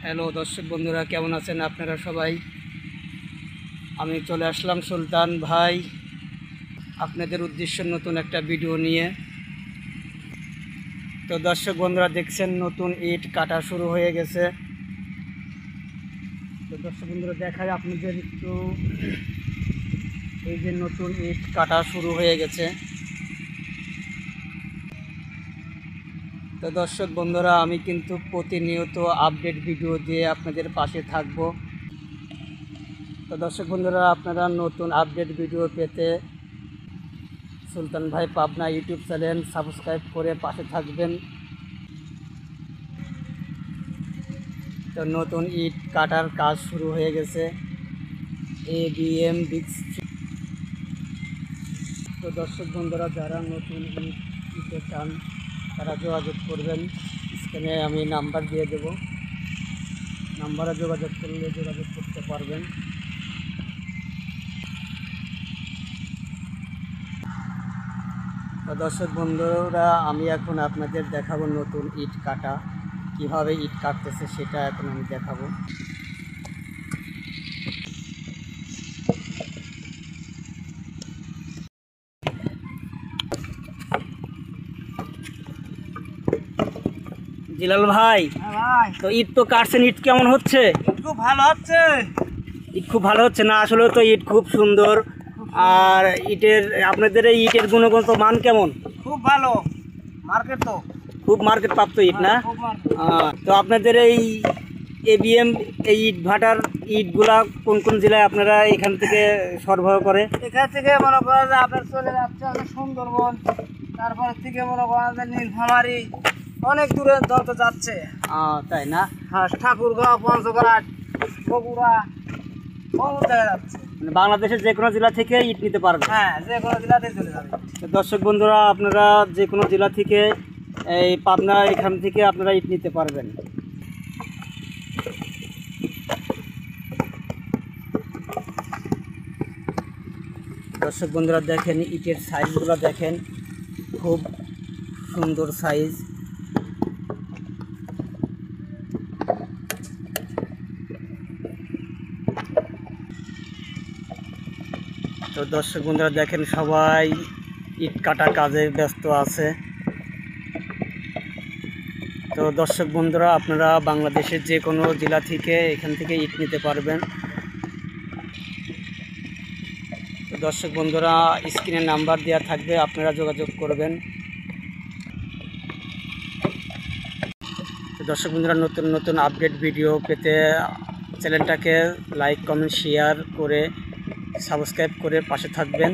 Hello দর্শক বন্ধুরা, কেমন আছেন আপনারা সবাই? আমি চলে আসলাম সুলতান ভাই আপনাদের উদ্দেশ্যে নতুন একটা ভিডিও নিয়ে। তো দর্শক বন্ধুরা দেখছেন নতুন ইট কাটা শুরু হয়ে গেছে। তো দর্শক বন্ধুরা দেখায় আপনাদের একটু, এই যে নতুন ইট কাটা শুরু হয়ে গেছে। তো দর্শক বন্ধুরা আমি কিন্তু প্রতিনিয়ত আপডেট ভিডিও দিয়ে আপনাদের পাশে থাকব। তো দর্শক বন্ধুরা আপনারা নতুন আপডেট ভিডিও পেতে সুলতান ভাই পাবনা ইউটিউব চ্যানেল সাবস্ক্রাইব করে পাশে থাকবেন। তো নতুন ইট কাটার কাজ শুরু হয়ে গেছে ABM বিগ। তো দর্শক বন্ধুরা যারা নতুন ইট নিতে চান তারা যোগাযোগ করবেন। স্ক্রিনে আমি নাম্বার দিয়ে দেব, নাম্বারে যোগাযোগ করলে যোগাযোগ করতে পারবেন। তো দর্শক বন্ধুরা আমি এখন আপনাদের দেখাবো নতুন ইট কাটা, কিভাবে ইট কাটতেছে সেটা এখন আমি দেখাবো। জিলাল ভাই, তো ইট তো কাটছেন, ইট কেমন হচ্ছে? খুব ভালো হচ্ছে। ইট খুব ভালো হচ্ছে না? আসলে তো ইট খুব সুন্দর। আর ইটের আপনাদের এই ইটের গুণগত মান কেমন? খুব ভালো, মার্কেট তো খুব মার্কেট প্রাপ্ত ইট না? তো আপনাদের এই ABM এই ইট ভাটার ইটগুলা কোন কোন জেলায় আপনারা এখান থেকে সরবরাহ করে? এখান থেকে মনে করেন যে আপনার চলে যাচ্ছে অনেক সুন্দরবন, তারপর থেকে মনে করেন যে নীলফামারী, অনেক দূরে যত যাচ্ছে। তাই না? হ্যাঁ, ঠাকুরগাঁও, পঞ্চগড়, বগুড়া, বহু জায়গায় যাচ্ছে। মানে বাংলাদেশের যে কোনো জেলা থেকে ইট নিতে পারবেন? হ্যাঁ, যে কোনো জেলাতেই চলে যাবে। তো দর্শক বন্ধুরা আপনারা যে কোনো জেলা থেকে এই পাবনা এখান থেকে আপনারা ইট নিতে পারবেন। দর্শক বন্ধুরা দেখেন ইটের সাইজগুলো দেখেন, খুব সুন্দর সাইজ। তো দর্শক বন্ধুরা দেখেন সবাই ইট কাটা কাজে ব্যস্ত আছে। তো দর্শক বন্ধুরা আপনারা বাংলাদেশের যে কোনো জেলা থেকে এখান থেকে ইট নিতে পারবেন। তো দর্শক বন্ধুরা স্ক্রিনে নাম্বার দেওয়া থাকবে, আপনারা যোগাযোগ করবেন। তো দর্শক বন্ধুরা নতুন নতুন আপডেট ভিডিও পেতে চ্যানেলটাকে লাইক কমেন্ট শেয়ার করে সাবস্ক্রাইব করে পাশে থাকবেন।